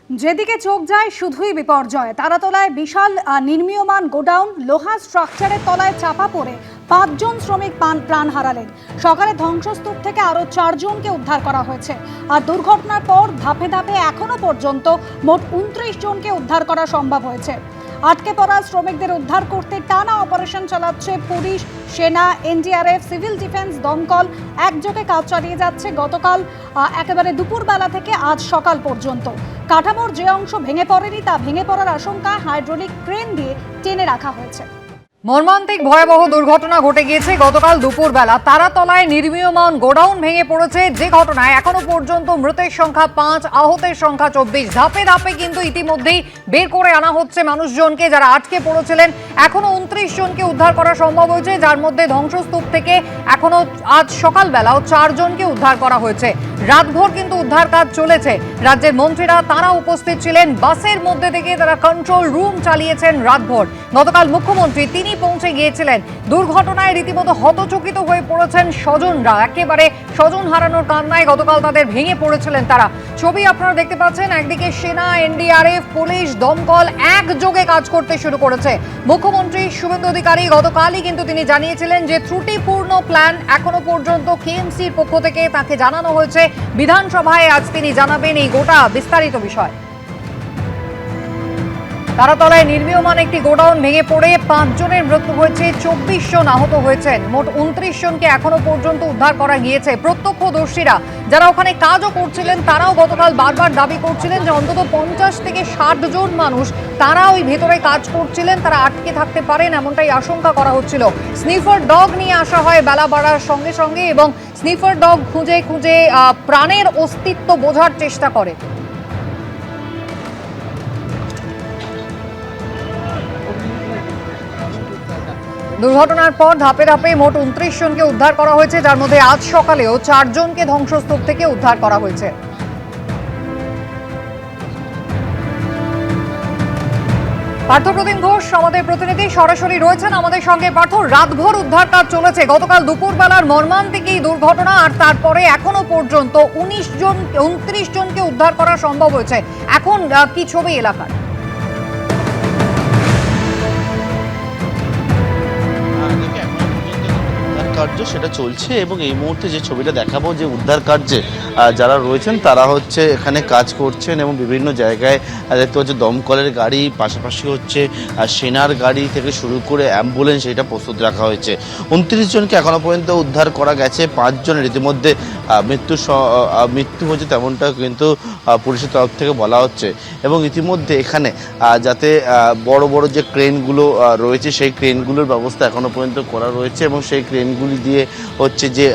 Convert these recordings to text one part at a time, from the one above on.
যেদিকে চোখ যায় শুধুই বিপর্যয়। তারাতলায় বিশাল নির্মীয়মান গোডাউন, লোহা স্ট্রাকচারের তলায় চাপা পড়ে 5 জন শ্রমিক প্রাণ হারালেন। সকালে ধ্বংসস্তূপ থেকে আরও 4 জনকে উদ্ধার করা হয়েছে। আর দুর্ঘটনার পর ধাপে ধাপে এখনো পর্যন্ত মোট 29 জনকে উদ্ধার করা সম্ভব হয়েছে। আটকে পড়া শ্রমিকদের উদ্ধার করতে টানা অপারেশন চালাচ্ছে পুলিশ, সেনা, এনডিআরএফ, সিভিল ডিফেন্স, দমকল একযোগে কাজ চালিয়ে যাচ্ছে। গতকাল একেবারে দুপুরবেলা থেকে আজ সকাল পর্যন্ত কাঠামোর যে অংশ ভেঙে পড়েনি তা ভেঙে পড়ার আশঙ্কায় হাইড্রোলিক ক্রেন দিয়ে টেনে রাখা হয়েছে। মর্মান্তিক ভয়াবহ দুর্ঘটনা ঘটে গিয়েছে গতকাল দুপুরবেলা। তারাতলায় নির্মীয়মান গোডাউন ভেঙে পড়েছে, যে ঘটনায় এখনো পর্যন্ত মৃতের সংখ্যা 5, আহতের সংখ্যা 24। ধাপে ধাপে কিন্তু ইতিমধ্যেই বের করে আনা হচ্ছে মানুষজনকে যারা আটকে পড়েছিলেন। এখনো 29 জনকে উদ্ধার করা সম্ভব হয়েছে, যার মধ্যে ধ্বংসস্তূপ থেকে এখনো আজ সকালবেলাও 4 জনকে উদ্ধার করা হয়েছে। রাতভর কিন্তু উদ্ধার কাজ চলেছে। রাজ্যের মন্ত্রীরা তারা উপস্থিত ছিলেন, বাসের মধ্যে থেকে তারা কন্ট্রোল রুম চালিয়েছেন রাতভর। গতকাল মুখ্যমন্ত্রী তিনি পৌঁছে গিয়েছিলেন। দুর্ঘটনায় রীতিমতো হতচকিত হয়ে পড়েছেন স্বজনরা। একেবারে স্বজন হারানোর কান্নায় গতকাল তাদের ভেঙে পড়েছিলেন তারা। ছবি আপনারা দেখতে পাচ্ছেন, একদিকে সেনা, এনডিআরএফ, পুলিশ, দমকল একযোগে কাজ করতে শুরু করেছে। মুখ্যমন্ত্রী শুভেন্দু অধিকারী গতকালই কিন্তু তিনি জানিয়েছিলেন যে ত্রুটিপূর্ণ প্ল্যান এখনো পর্যন্ত কেএমসির পক্ষ থেকে তাকে জানানো হয়েছে। বিধানসভায় আজ তিনি জানাবেন এই গোটা বিস্তারিত বিষয়। তারাতলায় নির্মীয়মান একটি গোডাউন ভেঙে পড়ে 5 জনের মৃত্যু হয়েছে, 24 জন আহত হয়েছেন। মোট 29 জনকে এখনো পর্যন্ত উদ্ধার করা গিয়েছে। প্রত্যক্ষদর্শীরা যারা ওখানে কাজও করছিলেন তারাও গতকাল বারবার দাবি করছিলেন যে অন্তত 50 থেকে 60 জন মানুষ তারা ওই ভেতরে কাজ করছিলেন, তারা আটকে থাকতে পারেন এমনটাই আশঙ্কা করা হচ্ছিল। স্নিফার ডগ নিয়ে আসা হয় বেলা বাড়ার সঙ্গে সঙ্গে, এবং স্নিফার ডগ খুঁজে খুঁজে প্রাণের অস্তিত্ব বোঝার চেষ্টা করে। দুর্ঘটনার পর ধাপে ধাপে মোট 29 জনকে উদ্ধার করা হয়েছে, যার মধ্যে আজ সকালেও 4 জনকে ধ্বংসস্তূপ থেকে উদ্ধার করা হয়েছে। পার্থপ্রতিম ঘোষ আমাদের প্রতিনিধি সরাসরি রয়েছেন আমাদের সঙ্গে। পার্থ, রাতভর উদ্ধার কাজ চলেছে। গতকাল দুপুরবেলার মর্মান্তিক এই দুর্ঘটনা, আর তারপরে এখনো পর্যন্ত 29 জনকে উদ্ধার করা সম্ভব হয়েছে। এখন কি ছবি এলাকার? কার্য সেটা চলছে, এবং এই মুহূর্তে যে ছবিটা দেখাবো যে উদ্ধার কার্যে যারা রয়েছেন তারা হচ্ছে এখানে কাজ করছেন, এবং বিভিন্ন জায়গায় দেখতে হচ্ছে দমকলের গাড়ি, পাশাপাশি হচ্ছে সেনার গাড়ি থেকে শুরু করে অ্যাম্বুলেন্স এটা প্রস্তুত রাখা হয়েছে। 29 জনকে এখনো পর্যন্ত উদ্ধার করা গেছে। 5 জনের ইতিমধ্যে মৃত্যু হয়েছে তেমনটা কিন্তু পুলিশের তরফ থেকে বলা হচ্ছে। এবং ইতিমধ্যে এখানে যাতে বড় বড় যে ক্রেনগুলো রয়েছে সেই ক্রেনগুলোর ব্যবস্থা এখনো পর্যন্ত করা রয়েছে, এবং সেই ক্রেনগুলি দিয়ে হচ্ছে যে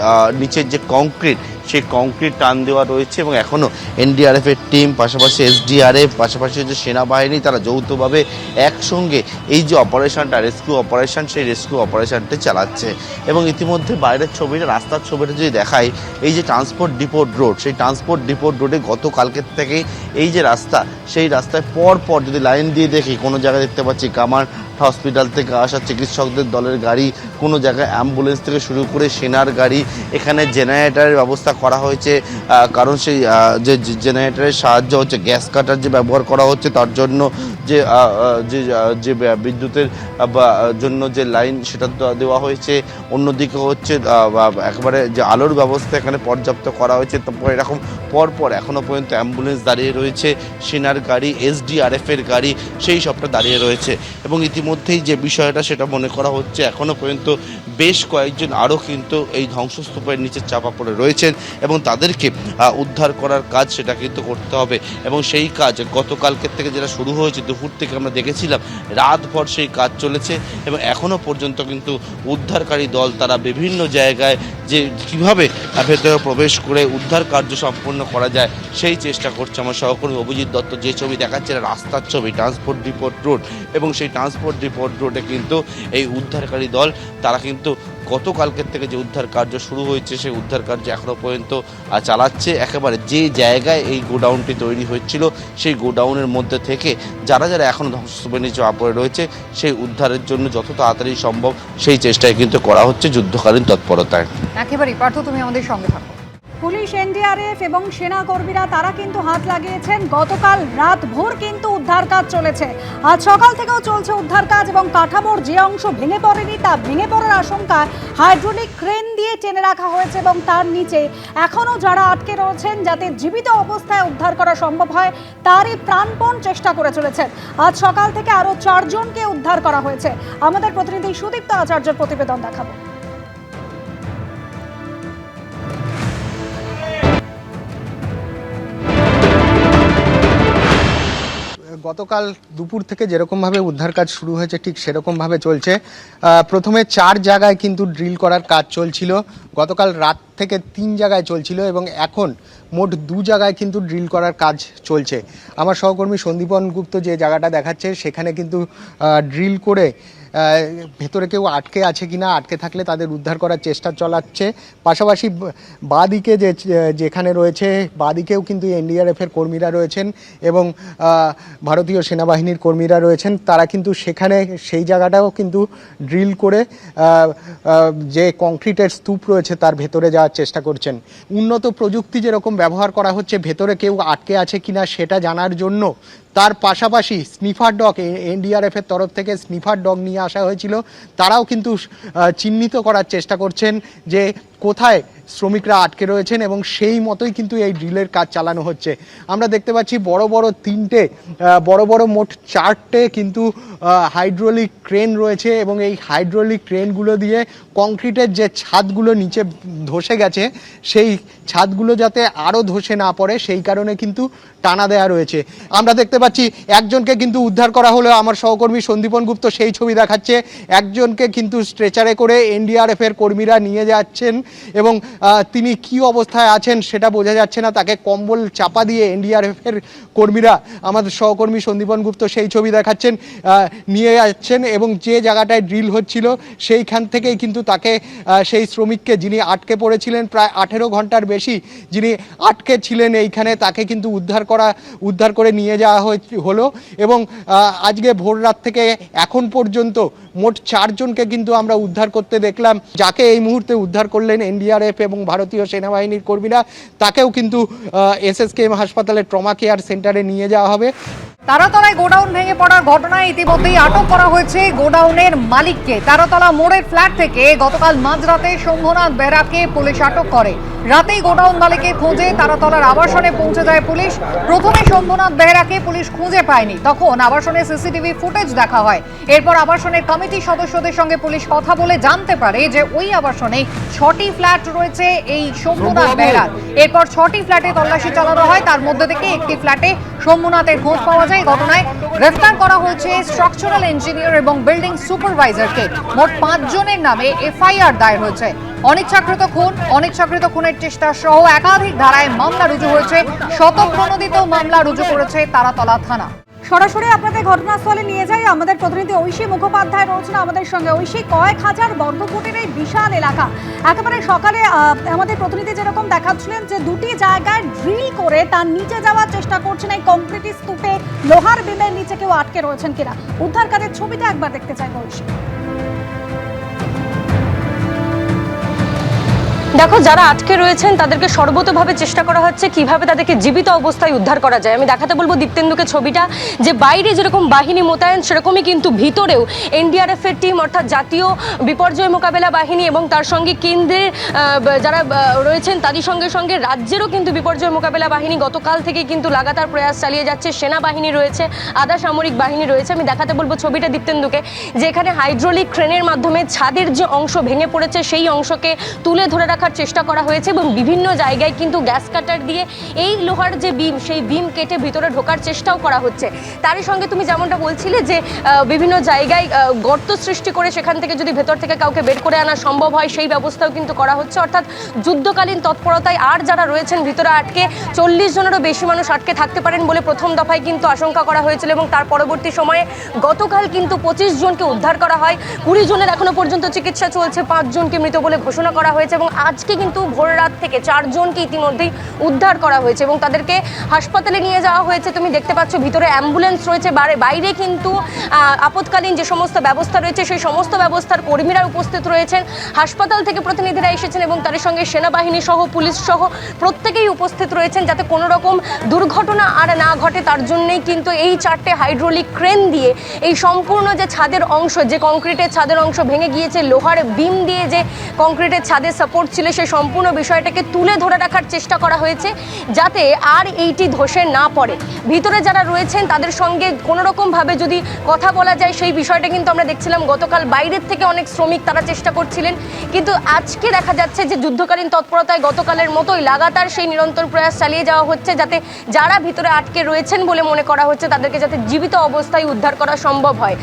নিচের যে কংক্রিট সেই কংক্রিট টান দেওয়া রয়েছে। এবং এখনও এনডিআরএফের টিম, পাশাপাশি এসডিআরএফ, পাশাপাশি যে সেনাবাহিনী, তারা যৌথভাবে একসঙ্গে এই যে অপারেশনটা, রেস্কিউ অপারেশন, সেই রেস্কিউ অপারেশনটা চালাচ্ছে। এবং ইতিমধ্যে বাইরের ছবিটা, রাস্তার ছবিটা যদি দেখাই, এই যে ট্রান্সপোর্ট ডিপোট রোড, সেই ট্রান্সপোর্ট ডিপোট রোডে গতকালকের থেকেই এই যে রাস্তা, সেই রাস্তায় পর যদি লাইন দিয়ে দেখি, কোনো জায়গায় দেখতে পাচ্ছি কামার হসপিটাল থেকে আসা চিকিৎসকদের দলের গাড়ি, কোনো জায়গায় অ্যাম্বুলেন্স থেকে শুরু করে সেনার গাড়ি। এখানে জেনারেটরের ব্যবস্থা করা হয়েছে, কারণ সেই যে জেনারেটরের সাহায্য হচ্ছে গ্যাস কাটার যে ব্যবহার করা হচ্ছে, তার জন্য যে বিদ্যুতের জন্য যে লাইন সেটা দেওয়া হয়েছে। অন্যদিকে হচ্ছে একেবারে যে আলোর ব্যবস্থা এখানে পর্যাপ্ত করা হয়েছে। তারপর এরকম পরপর এখনও পর্যন্ত অ্যাম্বুলেন্স দাঁড়িয়ে রয়েছে, সেনার গাড়ি, এসডিআরএফের গাড়ি সেই সবটা দাঁড়িয়ে রয়েছে। এবং ইতিমধ্যেই যে বিষয়টা সেটা মনে করা হচ্ছে এখনও পর্যন্ত বেশ কয়েকজন আরও কিন্তু এই ধ্বংসস্তূপের নিচে চাপা পড়ে রয়েছেন, এবং তাদেরকে উদ্ধার করার কাজ সেটা কিন্তু করতে হবে। এবং সেই কাজ গতকালকের থেকে যেটা শুরু হয়েছে, দুপুর থেকে আমরা দেখেছিলাম রাতভর সেই কাজ চলেছে। এবং এখনও পর্যন্ত কিন্তু উদ্ধারকারী দল তারা বিভিন্ন জায়গায় যে কীভাবে ভেতরে প্রবেশ করে উদ্ধার কার্য সম্পন্ন করা যায় সেই চেষ্টা করছে। আমার সহকর্মী অভিজিৎ দত্ত যে ছবি দেখাচ্ছে, রাস্তার ছবি, ট্রান্সপোর্ট ডিপোট রোড, এবং সেই ট্রান্সপোর্ট ডিপোট রোডে কিন্তু এই উদ্ধারকারী দল তারা কিন্তু গতকালকের থেকে যে উদ্ধার কার্য শুরু হয়েছে সেই উদ্ধার কার্য এখনও পর্যন্ত চালাচ্ছে। একেবারে যে জায়গায় এই গোডাউনটি তৈরি হয়েছিল সেই গোডাউনের মধ্যে থেকে যারা এখনও ধ্বংসস্তূপের নিচে পড়ে রয়েছে সেই উদ্ধারের জন্য যত তাড়াতাড়ি সম্ভব সেই চেষ্টায় কিন্তু করা হচ্ছে যুদ্ধকালীন তৎপরতায়। একেবারেই পার্থ, তুমি আমাদের সঙ্গে থাকো। পুলিশ, এনডিআরএফ এবং সেনা কর্মীরা তারা কিন্তু হাত লাগিয়েছেন। গতকাল রাত ভোর কিন্তু উদ্ধার কাজ চলেছে, আজ সকাল থেকেও চলছে উদ্ধার কাজ এবং কাঠামোর যে অংশ ভেঙে পড়েনি তা ভেঙে পড়ার আশঙ্কায় হাইড্রোলিক ক্রেন দিয়ে টেনে রাখা হয়েছে এবং তার নিচে এখনও যারা আটকে রয়েছেন যাতে জীবিত অবস্থায় উদ্ধার করা সম্ভব হয় তারই প্রাণপণ চেষ্টা করে চলেছেন। আজ সকাল থেকে আরও 4 জনকে উদ্ধার করা হয়েছে। আমাদের প্রতিনিধি সুদীপ্ত আচার্যের প্রতিবেদন দেখাবো। গতকাল দুপুর থেকে যেরকমভাবে উদ্ধার কাজ শুরু হয়েছে ঠিক সেরকমভাবে চলছে। প্রথমে 4 জায়গায় কিন্তু ড্রিল করার কাজ চলছিল, গতকাল রাত থেকে 3 জায়গায় চলছিল এবং এখন মোট 2 জায়গায় কিন্তু ড্রিল করার কাজ চলছে। আমার সহকর্মী সন্দীপন গুপ্ত যে জায়গাটা দেখাচ্ছে সেখানে কিন্তু ড্রিল করে ভেতরে কেউ আটকে আছে কিনা, আটকে থাকলে তাদের উদ্ধার করার চেষ্টা চালাচ্ছে। পাশাপাশি বাঁদিকে যেখানে রয়েছে বাঁদিকেও কিন্তু এনডিআরএফের কর্মীরা রয়েছেন এবং ভারতীয় সেনাবাহিনীর কর্মীরা রয়েছেন। তারা কিন্তু সেখানে সেই জায়গাটাও কিন্তু ড্রিল করে যে কংক্রিটের স্তূপ রয়েছে তার ভেতরে যাওয়ার চেষ্টা করছেন। উন্নত প্রযুক্তি যেরকম ব্যবহার করা হচ্ছে ভেতরে কেউ আটকে আছে কিনা সেটা জানার জন্য, তার পাশাপাশি স্নিফার ডগ, এনডিআরএফের তরফ থেকে স্নিফার ডগ নিয়ে আসা হয়েছিল, তারাও কিন্তু চিহ্নিত করার চেষ্টা করছেন যে কোথায় শ্রমিকরা আটকে রয়েছেন এবং সেই মতোই কিন্তু এই ড্রিলের কাজ চালানো হচ্ছে। আমরা দেখতে পাচ্ছি বড় বড় মোট 4টে কিন্তু হাইড্রোলিক ক্রেন রয়েছে এবং এই হাইড্রোলিক ক্রেনগুলো দিয়ে কংক্রিটের যে ছাদগুলো নিচে ধসে গেছে সেই ছাদগুলো যাতে আরও ধসে না পড়ে সেই কারণে কিন্তু টানা দেয়া রয়েছে। আমরা দেখতে পাচ্ছি একজনকে কিন্তু উদ্ধার করা হলো, আমার সহকর্মী সন্দীপন গুপ্ত সেই ছবি দেখাচ্ছে। একজনকে কিন্তু স্ট্রেচারে করে এনডিআরএফের কর্মীরা নিয়ে যাচ্ছেন এবং তিনি কি অবস্থায় আছেন সেটা বোঝা যাচ্ছে না, তাকে কম্বল চাপা দিয়ে এনডিআরএফের কর্মীরা, আমাদের সহকর্মী সন্দীপন গুপ্ত সেই ছবি দেখাচ্ছেন, নিয়ে যাচ্ছেন এবং যে জায়গাটায় ড্রিল হচ্ছিল সেইখান থেকেই কিন্তু তাকে, সেই শ্রমিককে যিনি আটকে পড়েছিলেন প্রায় 18 ঘন্টার বেশি যিনি আটকে ছিলেন এইখানে, তাকে কিন্তু উদ্ধার করে নিয়ে যাওয়া হলো এবং আজকে ভোর রাত থেকে এখন পর্যন্ত মোট 4 জনকে কিন্তু আমরা উদ্ধার করতে দেখলাম। যাকে এই মুহূর্তে উদ্ধার করলেন এনডিআরএফ এবং ভারতীয় সেনাবাহিনীর কর্মীরা, তাকেও কিন্তু এসএসকেএম হাসপাতালের ট্রমা কেয়ার সেন্টারে নিয়ে যাওয়া হবে। তারাতলায় গোডাউন ভেঙে পড়ার ঘটনায় ইতিমধ্যেই আটক করা হয়েছে গোডাউনের মালিককে। তারাতলা মোড়ের ফ্ল্যাট থেকে গতকাল মাঝরাতে শম্ভুনাথ বেহরাকে পুলিশ আটক করে। রাতেই গোডাউন মালিকের খোঁজে তারাতলার আবাসনে পৌঁছে যায় পুলিশ। প্রথমে শম্ভুনাথ বেহরাকে পুলিশ খুঁজে পায়নি, তখন আবাসনে সিসিটিভি ফুটেজ দেখা হয়। এরপর আবাসনের কমিটি সদস্যদের সঙ্গে পুলিশ কথা বলে জানতে পারে যে ওই আবাসনে 6টি ফ্ল্যাট রয়েছে এই শম্ভুনাথ বেহরার। এরপর 6টি ফ্ল্যাটে তল্লাশি চালানো হয়, তার মধ্যে থেকে একটি ফ্ল্যাটে শম্ভুনাথের খোঁজ পাওয়া যায়। ঘটনায় গ্রেফতার করা হয়েছে স্ট্রাকচারাল ইঞ্জিনিয়ার এবং বিল্ডিং সুপারভাইজারকে। মোট 5 জনের নামে এফআইআর দায়ের হয়েছে। অনিচ্ছাকৃত খুনের চেষ্টা সহ একাধিক ধারায় মামলা রুজু হয়েছে। শতপ্রণোদিত মামলা রুজু করেছে তারাতলা থানা। সরাসরি আপনাদের ঘটনাস্থলে নিয়ে যাই, আমাদের প্রতিনিধি ঐশী মুখোপাধ্যায় রয়েছেন আমাদের সঙ্গে। ঐশী, কয়েক হাজার বর্গফুটের এই বিশাল এলাকা, একেবারে সকালে আমাদের প্রতিনিধি যেরকম দেখাচ্ছিলেন যে 2টি জায়গায় ড্রিল করে তার নিচে যাওয়ার চেষ্টা করছেন, এই কংক্রিট স্তূপে লোহার বিমের নিচে কেউ আটকে রয়েছেন কিনা, উদ্ধার কাজের ছবিটা একবার দেখতে চাই ঐশী। দেখো, যারা আটকে রয়েছেন তাদেরকে সর্বতভাবে চেষ্টা করা হচ্ছে কিভাবে তাদেরকে জীবিত অবস্থায় উদ্ধার করা যায়। আমি দেখাতে বলবো দীপ্তেন্দুকে ছবিটা, যে বাইরে যেরকম বাহিনী মোতায়েন সেরকমই কিন্তু ভিতরেও এনডিআরএফ এর টিম অর্থাৎ জাতীয় বিপর্যয় মোকাবেলা বাহিনী এবং তার সঙ্গে কেন্দ্রের যারা রয়েছেন তারই সঙ্গে সঙ্গে রাজ্যেরও কিন্তু বিপর্যয় মোকাবেলা বাহিনী গতকাল থেকে কিন্তু লাগাতার প্রয়াস চালিয়ে যাচ্ছে। সেনাবাহিনী রয়েছে, আধা সামরিক বাহিনী রয়েছে। আমি দেখাতে বলবো ছবিটা দীপ্তেন্দুকে, যে এখানে হাইড্রোলিক ক্রেনের মাধ্যমে ছাদের যে অংশ ভেঙে পড়েছে সেই অংশকে তুলে ধরে রাখার চেষ্টা করা হয়েছে এবং বিভিন্ন জায়গায় কিন্তু গ্যাস কাটার দিয়ে এই লোহার যে বিম সেই বিম কেটে ভিতরে ঢোকার চেষ্টাও করা হচ্ছে। তারই সঙ্গে তুমি যেমনটা বলছিলে যে বিভিন্ন জায়গায় গর্ত সৃষ্টি করে সেখান থেকে যদি ভেতর থেকে কাউকে বের করে আনা সম্ভব হয় সেই ব্যবস্থাও কিন্তু করা হচ্ছে। অর্থাৎ যুদ্ধকালীন তৎপরতায় আর যারা রয়েছেন ভিতরে আটকে 40 জনেরও বেশি মানুষ আটকে থাকতে পারেন বলে প্রথম দফায় কিন্তু আশঙ্কা করা হয়েছিল এবং তার পরবর্তী সময়ে গতকাল কিন্তু 25 জনকে উদ্ধার করা হয়। 20 জনের এখনো পর্যন্ত চিকিৎসা চলছে, 5 জনকে মৃত বলে ঘোষণা করা হয়েছে এবং আজকে কিন্তু ভোর রাত থেকে 4 জনকে ইতিমধ্যেই উদ্ধার করা হয়েছে এবং তাদেরকে হাসপাতালে নিয়ে যাওয়া হয়েছে। তুমি দেখতে পাচ্ছ ভিতরে অ্যাম্বুলেন্স রয়েছে, বাইরে কিন্তু আপৎকালীন যে সমস্ত ব্যবস্থা রয়েছে সেই সমস্ত ব্যবস্থার কর্মীরা উপস্থিত রয়েছেন। হাসপাতাল থেকে প্রতিনিধিরা এসেছেন এবং তাদের সঙ্গে সেনাবাহিনী সহ পুলিশ সহ প্রত্যেকেই উপস্থিত রয়েছেন যাতে কোনো রকম দুর্ঘটনা আর না ঘটে। তার জন্যই কিন্তু এই 4টে হাইড্রোলিক ক্রেন দিয়ে এই সম্পূর্ণ যে ছাদের অংশ, যে কংক্রিটের ছাদের অংশ ভেঙে গিয়েছে, লোহার বিম দিয়ে যে কংক্রিটের ছাদের সাপোর্ট ছিল, সেই সম্পূর্ণ বিষয়টাকে তুলে ধরে রাখার চেষ্টা করা হয়েছে যাতে আর এইটি ধসে না পড়ে। ভিতরে যারা রয়েছেন তাদের সঙ্গে কোনো রকমভাবে যদি কথা বলা যায় সেই বিষয়টা কিন্তু আমরা দেখছিলাম গতকাল বাইরের থেকে অনেক শ্রমিক তারা চেষ্টা করছিলেন, কিন্তু আজকে দেখা যাচ্ছে যে যুদ্ধকালীন তৎপরতায় গতকালের মতোই লাগাতার সেই নিরন্তর প্রয়াস চালিয়ে যাওয়া হচ্ছে যাতে যারা ভিতরে আটকে রয়েছেন বলে মনে করা হচ্ছে তাদেরকে যাতে জীবিত অবস্থায় উদ্ধার করা সম্ভব হয়।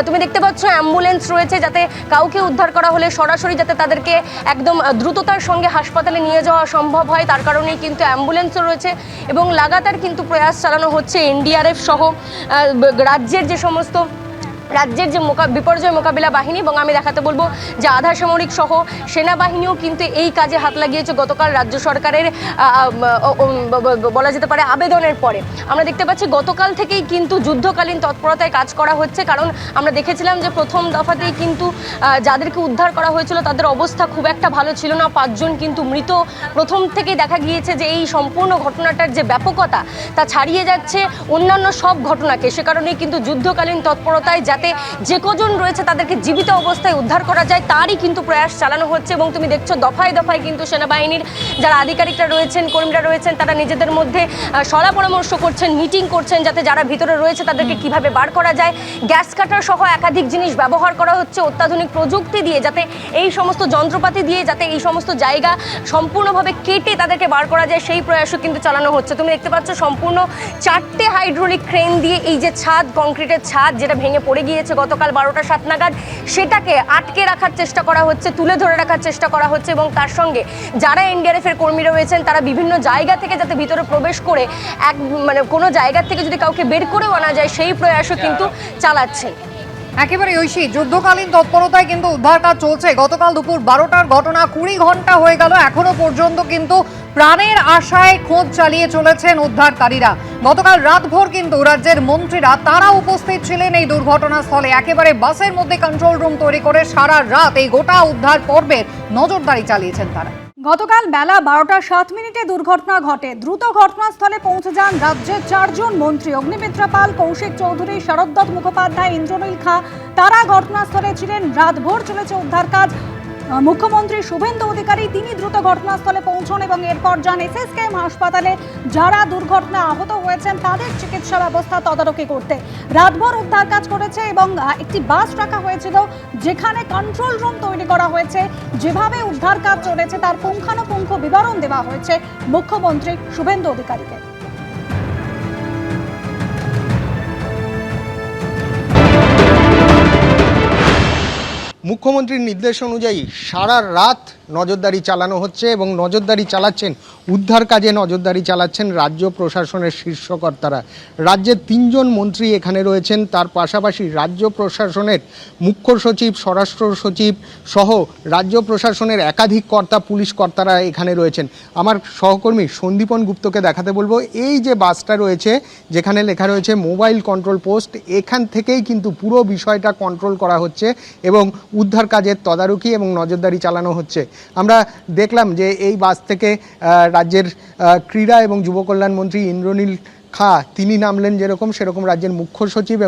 তুমি দেখতে পাচ্ছ অ্যাম্বুলেন্স রয়েছে যাতে কাউকে উদ্ধার করা হলে সরাসরি যাতে তাদেরকে একদম দ্রুততার সঙ্গে হাসপাতালে নিয়ে যাওয়া সম্ভব হয়, তার কারণেই কিন্তু অ্যাম্বুলেন্সও রয়েছে এবং লাগাতার কিন্তু প্রয়াস চালানো হচ্ছে এনডিআরএফ সহ রাজ্যের যে বিপর্যয় মোকাবিলা বাহিনী এবং আমি দেখাতে বলবো যে আধা সামরিক সহ সেনাবাহিনীও কিন্তু এই কাজে হাত লাগিয়েছে গতকাল রাজ্য সরকারের বলা যেতে পারে আবেদনের পরে। আমরা দেখতে পাচ্ছি গতকাল থেকেই কিন্তু যুদ্ধকালীন তৎপরতায় কাজ করা হচ্ছে, কারণ আমরা দেখেছিলাম যে প্রথম দফাতেই কিন্তু যাদেরকে উদ্ধার করা হয়েছিল তাদের অবস্থা খুব একটা ভালো ছিল না, 5 জন কিন্তু মৃত। প্রথম থেকেই দেখা গিয়েছে যে এই সম্পূর্ণ ঘটনাটার যে ব্যাপকতা তা ছাড়িয়ে যাচ্ছে অন্যান্য সব ঘটনাকে, সে কারণেই কিন্তু যুদ্ধকালীন তৎপরতায় যাতে যে কজন রয়েছে তাদেরকে জীবিত অবস্থায় উদ্ধার করা যায় তারই কিন্তু প্রয়াস চালানো হচ্ছে এবং তুমি দেখছো দফায় দফায় কিন্তু সেনাবাহিনীর যারা আধিকারিকরা রয়েছেন, কর্মীরা রয়েছেন, তারা নিজেদের মধ্যে সলা পরামর্শ করছেন, মিটিং করছেন যাতে যারা ভিতরে রয়েছে তাদেরকে কিভাবে বার করা যায়। গ্যাস কাটার সহ একাধিক জিনিস ব্যবহার করা হচ্ছে অত্যাধুনিক প্রযুক্তি দিয়ে, যাতে এই সমস্ত যন্ত্রপাতি দিয়ে যাতে এই সমস্ত জায়গা সম্পূর্ণভাবে কেটে তাদেরকে বার করা যায় সেই প্রয়াসও কিন্তু চালানো হচ্ছে। তুমি দেখতে পাচ্ছ সম্পূর্ণ 4টে হাইড্রোলিক ক্রেন দিয়ে এই যে ছাদ, কংক্রিটের ছাদ যেটা ভেঙে পড়ে গিয়েছে গতকাল 12টা 7 নাগাদ, সেটাকে আটকে রাখার চেষ্টা করা হচ্ছে, তুলে ধরে রাখার চেষ্টা করা হচ্ছে এবং তার সঙ্গে যারা এনডিআরএফ এর কর্মীরা রয়েছেন তারা বিভিন্ন জায়গা থেকে যাতে ভিতরে প্রবেশ করে কোনো জায়গা থেকে যদি কাউকে বের করেও আনা যায় সেই প্রয়াসও কিন্তু চালাচ্ছেন। একেবারে ঐশী, যুদ্ধকালীন তৎপরতায় কিন্তু উদ্ধার কাজ চলছে। গতকাল দুপুর 12টার ঘটনা, 20 ঘন্টা হয়ে গেল, এখনো পর্যন্ত কিন্তু প্রাণের আশায় খোঁজ চালিয়ে চলেছেন উদ্ধারকারীরা। গতকাল রাতভর কিন্তু রাজ্যের মন্ত্রীরা তারা উপস্থিত ছিলেন এই দুর্ঘটনাস্থলে, একেবারে বাসের মধ্যে কন্ট্রোল রুম তৈরি করে সারা রাত এই গোটা উদ্ধার পর্বের নজরদারি চালিয়েছেন তারা। গতকাল বেলা 12টা 7 মিনিটে দুর্ঘটনা ঘটে। দ্রুত ঘটনাস্থলে পৌঁছে যান রাজ্যের 4 জন মন্ত্রী অগ্নিমিত্রা পাল, কৌশিক চৌধুরী, শরদ্দত্ত মুখোপাধ্যায়, ইন্দ্রনীল খাঁ। তারা ঘটনাস্থলে ছিলেন। রাতভর চলেছে উদ্ধার কাজ। মুখ্যমন্ত্রী শুভেন্দু অধিকারী তিনি দ্রুত ঘটনাস্থলে পৌঁছন এবং এরপর যান এসএসকেএম হাসপাতালে যারা দুর্ঘটনা আহত হয়েছেন তাদের চিকিৎসা ব্যবস্থা তদারকি করতে। রাতভর উদ্ধার কাজ করেছে এবং একটি বাস রাখা হয়েছিল যেখানে কন্ট্রোল রুম তৈরি করা হয়েছে। যেভাবে উদ্ধার কাজ চলেছে তার পুঙ্খানুপুঙ্খ বিবরণ দেওয়া হয়েছে মুখ্যমন্ত্রী শুভেন্দু অধিকারীকে। মুখ্যমন্ত্রীর নির্দেশ অনুযায়ী সারা রাত নজরদারি চালানো হচ্ছে এবং নজরদারি চালাচ্ছেন, উদ্ধার কাজে নজরদারি চালাচ্ছেন রাজ্য প্রশাসনের শীর্ষকর্তারা। রাজ্যের 3 জন মন্ত্রী এখানে রয়েছেন, তার পাশাপাশি রাজ্য প্রশাসনের মুখ্য সচিব, স্বরাষ্ট্র সচিব সহ রাজ্য প্রশাসনের একাধিক কর্তা, পুলিশ কর্তারা এখানে রয়েছেন। আমার সহকর্মী সন্দীপন গুপ্তকে দেখাতে বলবো, এই যে বাসটা রয়েছে যেখানে লেখা রয়েছে মোবাইল কন্ট্রোল পোস্ট, এখান থেকেই কিন্তু পুরো বিষয়টা কন্ট্রোল করা হচ্ছে এবং উদ্ধার কাজের তদারকি এবং নজরদারি চালানো হচ্ছে। আমরা দেখলাম যে এই বাস থেকে রাজ্যের ক্রীড়া এবং যুব কল্যাণ মন্ত্রী ইন্দ্রনীল খাঁ তিনি নামলেন, সেরকম রাজ্যের মুখ্য সচিব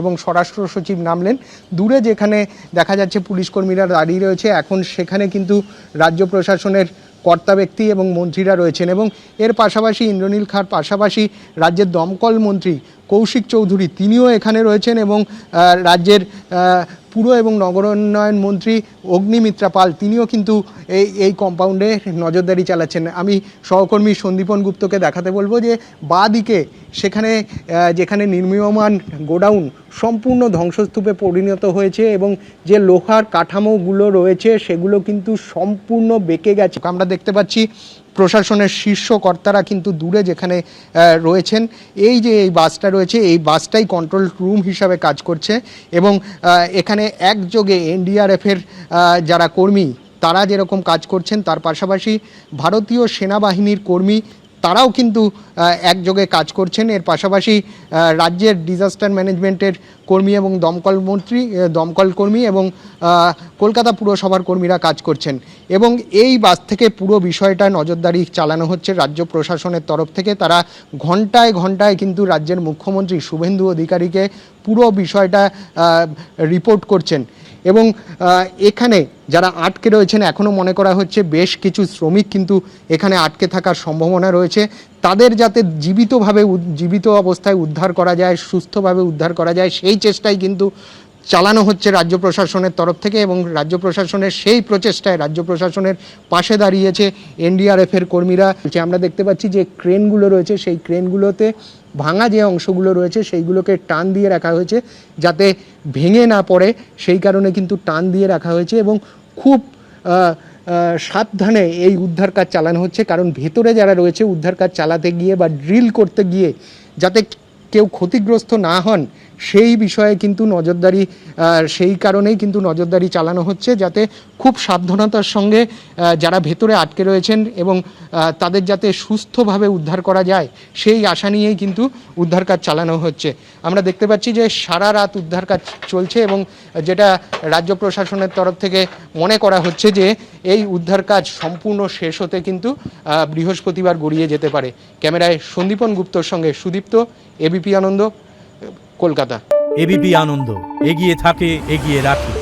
এবং স্বরাষ্ট্র সচিব নামলেন। দূরে যেখানে দেখা যাচ্ছে পুলিশ কর্মীরা দাঁড়িয়ে রয়েছে, এখন সেখানে কিন্তু রাজ্য প্রশাসনের কর্তা ব্যক্তি এবং মন্ত্রীরা রয়েছেন এবং এর পাশাপাশি ইন্দ্রনীল খাঁর পাশাপাশি রাজ্যের দমকল মন্ত্রী কৌশিক চৌধুরী তিনিও এখানে রয়েছেন এবং রাজ্যের পুর এবং নগরোন্নয়ন মন্ত্রী অগ্নিমিত্রা পাল তিনিও কিন্তু এই কম্পাউন্ডে নজরদারি চালাচ্ছেন। আমি সহকর্মী সন্দীপন গুপ্তকে দেখাতে বলবো যে বাঁদিকে যেখানে নির্মীয়মান গোডাউন সম্পূর্ণ ধ্বংসস্তূপে পরিণত হয়েছে এবং যে লোহার কাঠামোগুলো রয়েছে সেগুলো কিন্তু সম্পূর্ণ বেঁকে গেছে। আমরা দেখতে পাচ্ছি প্রশাসনের শীর্ষ কর্তারা কিন্তু দূরে যেখানে রয়েছেন, এই যে এই বাসটা রয়েছে এই বাসটাই কন্ট্রোল রুম হিসাবে কাজ করছে এবং এখানে একযোগে এনডিআরএফের যারা কর্মী তারা যেরকম কাজ করছেন তার পাশাপাশি ভারতীয় সেনাবাহিনীর কর্মী তারাও কিন্তু একযোগে কাজ করছেন। এর পাশাপাশি রাজ্যের ডিজাস্টার ম্যানেজমেন্টের কর্মী এবং দমকল কর্মী এবং কলকাতা পুরসভার কর্মীরা কাজ করছেন এবং এই বাস থেকে পুরো বিষয়টা নজরদারি চালানো হচ্ছে রাজ্য প্রশাসনের তরফ থেকে। তারা ঘন্টায় ঘন্টায় কিন্তু রাজ্যের মুখ্যমন্ত্রী শুভেন্দু অধিকারীকে পুরো বিষয়টা রিপোর্ট করছেন এবং এখানে যারা আটকে রয়েছেন এখনও মনে করা হচ্ছে বেশ কিছু শ্রমিক কিন্তু এখানে আটকে থাকার সম্ভাবনা রয়েছে। তাদের যাতে জীবিত অবস্থায় উদ্ধার করা যায়, সুস্থভাবে উদ্ধার করা যায়, সেই চেষ্টাই কিন্তু চালানো হচ্ছে রাজ্য প্রশাসনের তরফ থেকে এবং রাজ্য প্রশাসনের সেই প্রচেষ্টায় রাজ্য প্রশাসনের পাশে দাঁড়িয়েছে এনডিআরএফের কর্মীরা। আমরা দেখতে পাচ্ছি যে ক্রেনগুলো রয়েছে, সেই ক্রেনগুলোতে ভাঙা যে অংশগুলো রয়েছে সেইগুলোকে টান দিয়ে রাখা হয়েছে যাতে ভেঙে না পড়ে, সেই কারণে কিন্তু টান দিয়ে রাখা হয়েছে এবং খুব সাবধানে এই উদ্ধার কাজ চালানো হচ্ছে। কারণ ভেতরে যারা রয়েছে উদ্ধার কাজ চালাতে গিয়ে বা ড্রিল করতে গিয়ে যাতে কেউ ক্ষতিগ্রস্ত না হন সেই বিষয়ে কিন্তু সেই কারণেই কিন্তু নজরদারি চালানো হচ্ছে যাতে খুব সাবধানতার সঙ্গে যারা ভেতরে আটকে রয়েছেন এবং তাদের যাতে সুস্থভাবে উদ্ধার করা যায় সেই আশা নিয়েই কিন্তু উদ্ধার কাজ চালানো হচ্ছে। আমরা দেখতে পাচ্ছি যে সারা রাত উদ্ধার কাজ চলছে এবং যেটা রাজ্য প্রশাসনের তরফ থেকে মনে করা হচ্ছে যে এই উদ্ধার কাজ সম্পূর্ণ শেষ হতে কিন্তু বৃহস্পতিবার গড়িয়ে যেতে পারে। ক্যামেরায় সন্দীপন গুপ্তর সঙ্গে সুদীপ্ত, এবিপি আনন্দ, কলকাতা। এবিপি আনন্দ, এগিয়ে থাকে, এগিয়ে রাখে।